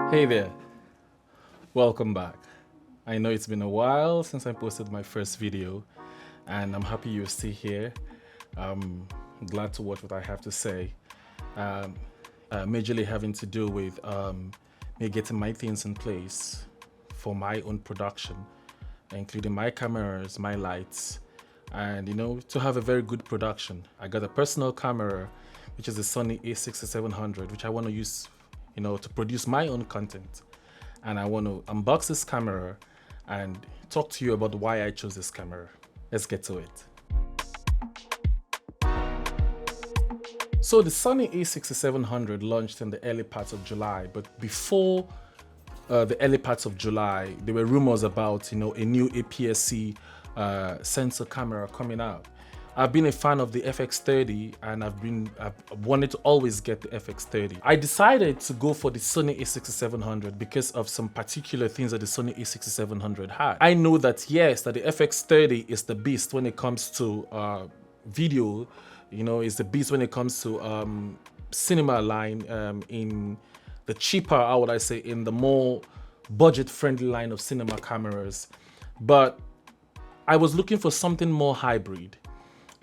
Hey there, welcome back. I know it's been a while since I posted my first video, and I'm happy you're still here. I'm glad to watch what I have to say. Majorly having to do with me getting my things in place for my own production, including my cameras, my lights, and to have a very good production. I got a personal camera, which is the Sony A6700, which I want to use to produce my own content. And I want to unbox this camera and talk to you about why I chose this camera. Let's get to it. So the Sony A6700 launched in the early parts of July, but before the early parts of July, there were rumors about a new APS-C sensor camera coming out. I've been a fan of the FX30 and I've wanted to always get the FX30. I decided to go for the Sony A6700 because of some particular things that the Sony A6700 had. I know that yes, that the FX30 is the beast when it comes to video, is the beast when it comes to cinema line, in the cheaper, how would I say, in the more budget-friendly line of cinema cameras. But I was looking for something more hybrid.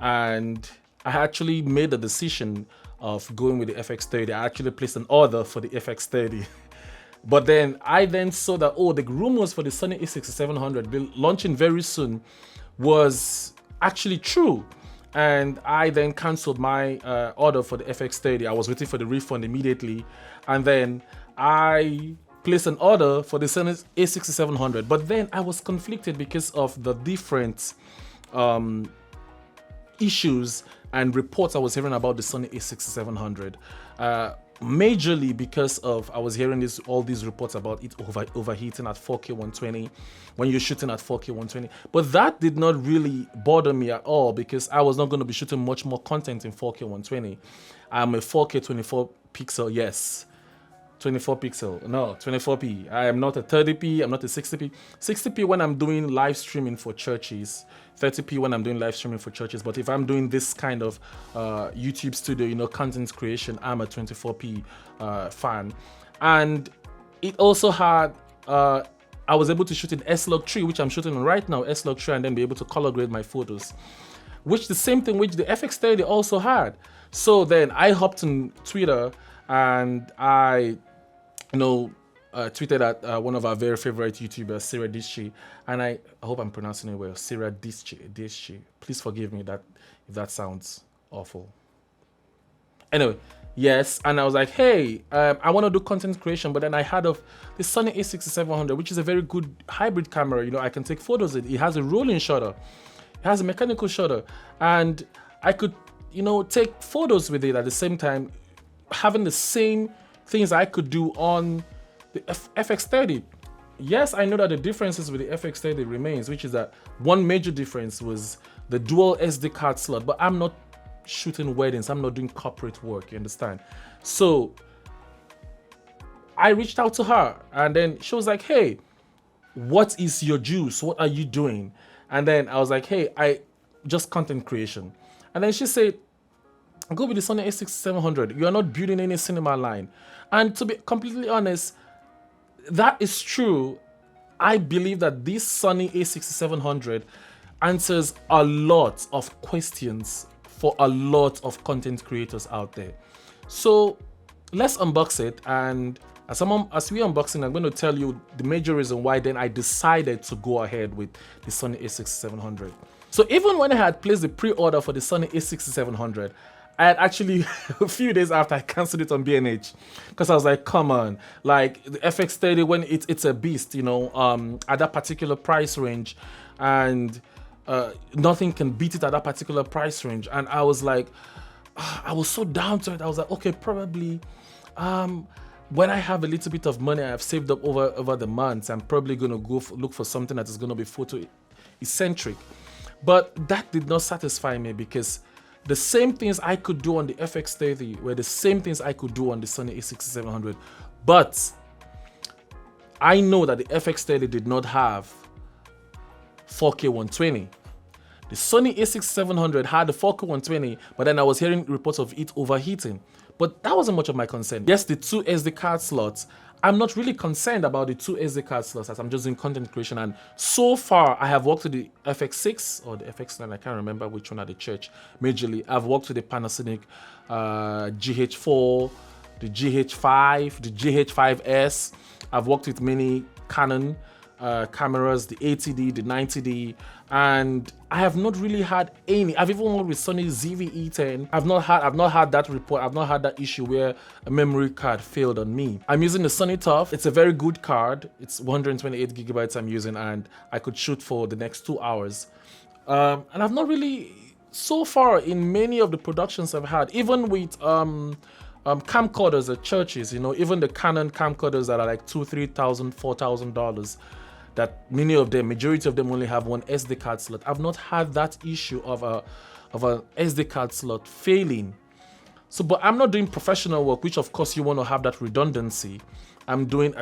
And I actually made the decision of going with the FX30. I actually placed an order for the FX30. But then I saw that, the rumors for the Sony A6700 launching very soon was actually true. And I then canceled my order for the FX30. I was waiting for the refund immediately. And then I placed an order for the Sony A6700. But then I was conflicted because of the different issues and reports I was hearing about the Sony A6700. Majorly because of I was hearing all these reports about it overheating at 4K 120 when you're shooting at 4K 120. But that did not really bother me at all because I was not going to be shooting much more content in 4K 120. I'm a 4K 24 pixel, yes. 24 pixel, no, 24p. I am not a 30p, I'm not a 60p. 60p when I'm doing live streaming for churches, 30p when I'm doing live streaming for churches. But if I'm doing this kind of YouTube studio, content creation, I'm a 24p fan. And it also had, I was able to shoot in S-Log3, which I'm shooting on right now, S-Log3, and then be able to color grade my photos, which the same thing which the FX30 also had. So then I hopped on Twitter and I tweeted at one of our very favorite YouTubers, Sarah Dischi, and I hope I'm pronouncing it well, Sarah Dischi. Please forgive me if that sounds awful. Anyway, yes, and I was like, hey, I want to do content creation, but then I had of the Sony A6700, which is a very good hybrid camera. I can take photos with it. It has a rolling shutter, it has a mechanical shutter, and I could, take photos with it at the same time, having the same things I could do on the FX30. Yes, I know that the differences with the FX30 remains, which is that one major difference was the dual SD card slot, but I'm not shooting weddings, I'm not doing corporate work, you understand? So I reached out to her and then she was like, hey, what is your juice? What are you doing? And then I was like, hey, I just content creation. And then she said, go with the Sony A6700. You are not building any cinema line. And to be completely honest, that is true. I believe that this Sony A6700 answers a lot of questions for a lot of content creators out there. So let's unbox it. And as we unboxing, I'm going to tell you the major reason why then I decided to go ahead with the Sony A6700. So even when I had placed the pre-order for the Sony A6700, I had actually, a few days after, I canceled it on B&H because I was like, come on, like the FX30, when it's a beast, at that particular price range, and nothing can beat it at that particular price range. And I was like, I was so down to it. I was like, okay, probably when I have a little bit of money I have saved up over the months, I'm probably going to go look for something that is going to be photo eccentric. But that did not satisfy me because the same things I could do on the FX30 were the same things I could do on the Sony A6700. But I know that the FX30 did not have 4K 120. The Sony A6700 had the 4K 120, but then I was hearing reports of it overheating. But that wasn't much of my concern. Yes, the two SD card slots I'm not really concerned about the two SD card slots as I'm just doing content creation. And so far, I have worked with the FX6 or the FX9. I can't remember which one at the church. Majorly, I've worked with the Panasonic GH4, the GH5, the GH5S. I've worked with many Canon cameras, the 80D, the 90D, and I have not really had any. I've even worked with Sony ZV-E10. I've not had that report. I've not had that issue where a memory card failed on me. I'm using the Sony Tough. It's a very good card. It's 128 gigabytes I'm using, and I could shoot for the next 2 hours. And I've not really, so far in many of the productions I've had, even with camcorders at churches, you know, even the Canon camcorders that are like $2,000, $3,000, $4,000, that many of them, majority of them only have one SD card slot. I've not had that issue of an SD card slot failing. So, but I'm not doing professional work, which of course you want to have that redundancy. I'm doing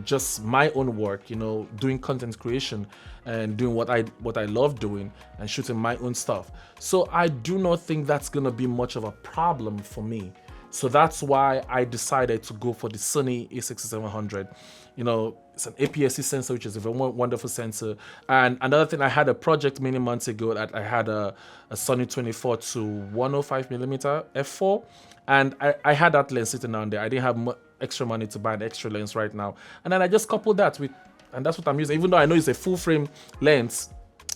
just my own work, you know, doing content creation and doing what I love doing and shooting my own stuff. So I do not think that's gonna be much of a problem for me. So that's why I decided to go for the Sony A6700. You know, it's an APS-C sensor, which is a very wonderful sensor. And another thing, I had a project many months ago that I had a Sony 24 to 105mm f4, and I had that lens sitting down there. I didn't have extra money to buy an extra lens right now, and then I just coupled that with, and that's what I'm using. Even though I know it's a full frame lens,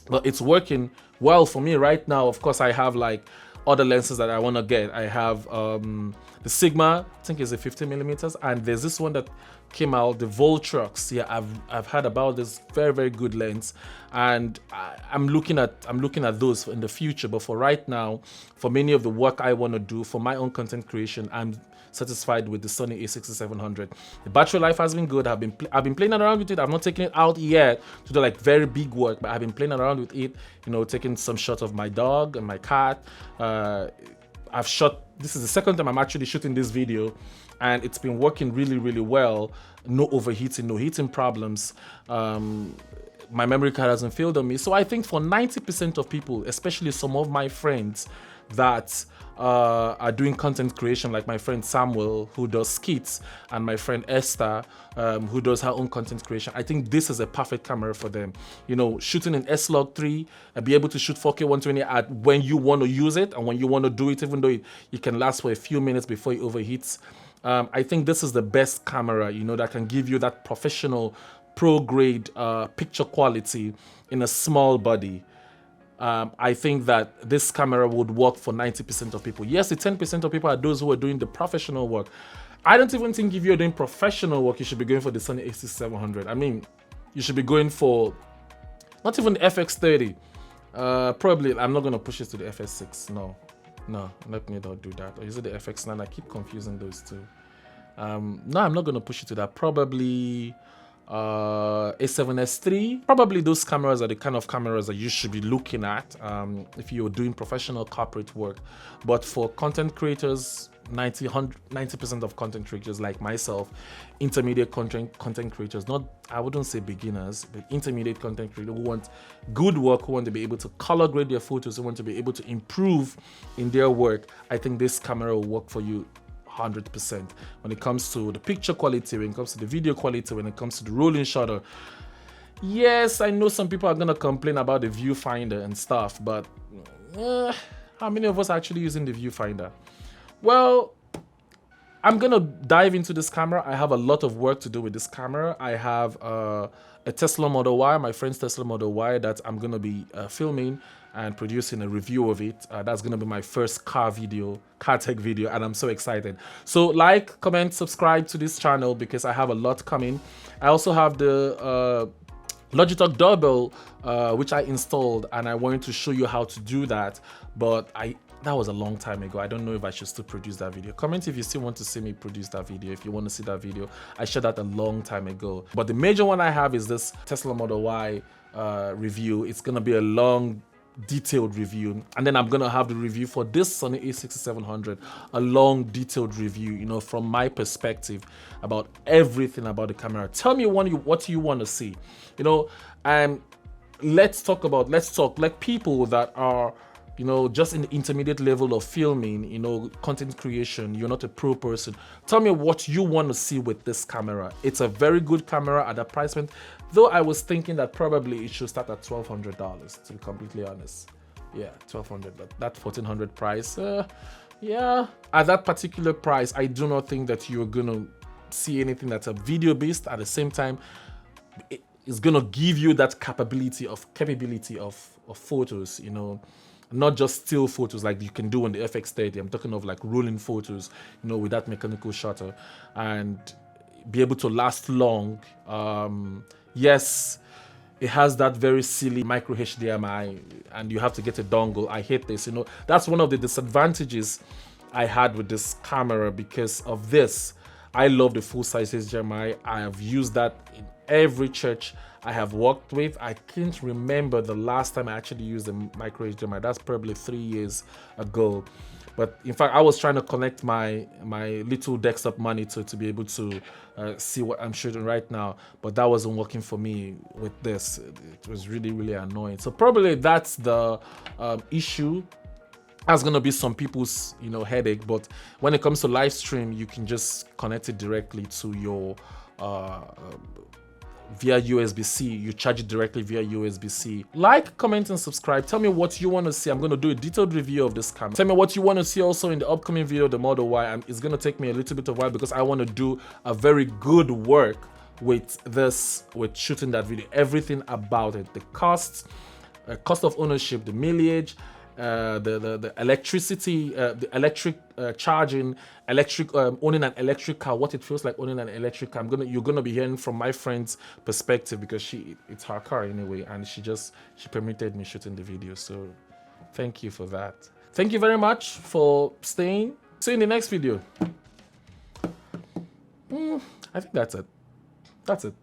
but it's working well for me right now. Of course, I have like other lenses that I want to get. I have the Sigma, I think it's a 50mm, and there's this one that came out, the Voltrux. Yeah, I've heard about this very good lens, and I'm looking at those in the future. But for right now, for many of the work I want to do for my own content creation, I'm satisfied with the Sony A6700. The battery life has been good. I've been playing around with it. I've not taken it out yet to do like very big work, but I've been playing around with it, you know, taking some shots of my dog and my cat. I've shot, this is the second time I'm actually shooting this video, and it's been working really well. No overheating, no heating problems. My memory card hasn't failed on me. So I think for 90% of people, especially some of my friends that are doing content creation, like my friend Samuel, who does skits, and my friend Esther, who does her own content creation, I think this is a perfect camera for them. You know, shooting in S-Log3 and be able to shoot 4K 120 at when you want to use it and when you want to do it, even though it can last for a few minutes before it overheats. I think this is the best camera, you know, that can give you that professional, pro-grade picture quality in a small body. I think that this camera would work for 90% of people. Yes, the 10% of people are those who are doing the professional work. I don't even think if you're doing professional work, you should be going for the Sony A6700. I mean, you should be going for not even the FX30. Probably, I'm not going to push it to the FS6. No, let me not do that. Or is it the FX9? I keep confusing those two. No, I'm not going to push it to that. Probably A7S3. Probably those cameras are the kind of cameras that you should be looking at if you're doing professional corporate work. But for content creators, 90% of content creators like myself, intermediate content creators, not, I wouldn't say beginners, but intermediate content creators who want good work, who want to be able to color grade their photos, who want to be able to improve in their work, I think this camera will work for you 100%. When it comes to the picture quality, when it comes to the video quality, when it comes to the rolling shutter. Yes, I know some people are gonna complain about the viewfinder and stuff, but how many of us are actually using the viewfinder? Well, I'm gonna dive into this camera. I have a lot of work to do with this camera. I have a Tesla Model Y, my friend's Tesla Model Y, that I'm gonna be filming and producing a review of it. That's gonna be my first car tech video, and I'm so excited. So like, comment, subscribe to this channel because I have a lot coming. I also have the Logitech doorbell, which I installed, and I wanted to show you how to do that, but that was a long time ago. I don't know if I should still produce that video. Comment if you still want to see me produce that video, if you want to see that video. I shared that a long time ago. But the major one I have is this Tesla Model Y review. It's gonna be a long, detailed review, and then I'm gonna have the review for this Sony A6700, a long, detailed review, you know, from my perspective about everything about the camera. Tell me what you want to see, you know, and let's talk like people that are you know, just in the intermediate level of filming, you know, content creation, you're not a pro person, tell me what you want to see with this camera. It's a very good camera at that price point, though I was thinking that probably it should start at $1,200, to be completely honest. Yeah, 1,200, but that 1,400 price, yeah, at that particular price, I do not think that you're gonna see anything that's a video based. At the same time, it's gonna give you that capability of photos, you know, not just still photos like you can do on the FX30. I'm talking of like rolling photos, you know, with that mechanical shutter, and be able to last long. Yes, it has that very silly micro HDMI, and you have to get a dongle. I hate this, you know. That's one of the disadvantages I had with this camera because of this. I love the full-size HDMI. I have used that in every church I have worked with. I can't remember the last time I actually used a micro HDMI. That's probably 3 years ago. But in fact, I was trying to connect my little desktop monitor to be able to see what I'm shooting right now, but that wasn't working for me with this. It was really, really annoying. So probably that's the issue. That's gonna be some people's, you know, headache. But when it comes to live stream, you can just connect it directly to your via USB-C. You charge it directly via USB-C. Like, comment, and subscribe. Tell me what you want to see. I'm going to do a detailed review of this camera. Tell me what you want to see also in the upcoming video, the Model Y. And it's going to take me a little bit of while because I want to do a very good work with this, with shooting that video. Everything about it, the costs, cost of ownership, the mileage, the electricity, the electric charging, owning an electric car, what it feels like owning an electric car. You're gonna be hearing from my friend's perspective because it's her car anyway, and she permitted me shooting the video. So thank you for that. Thank you very much for staying. See you in the next video. I think that's it. That's it.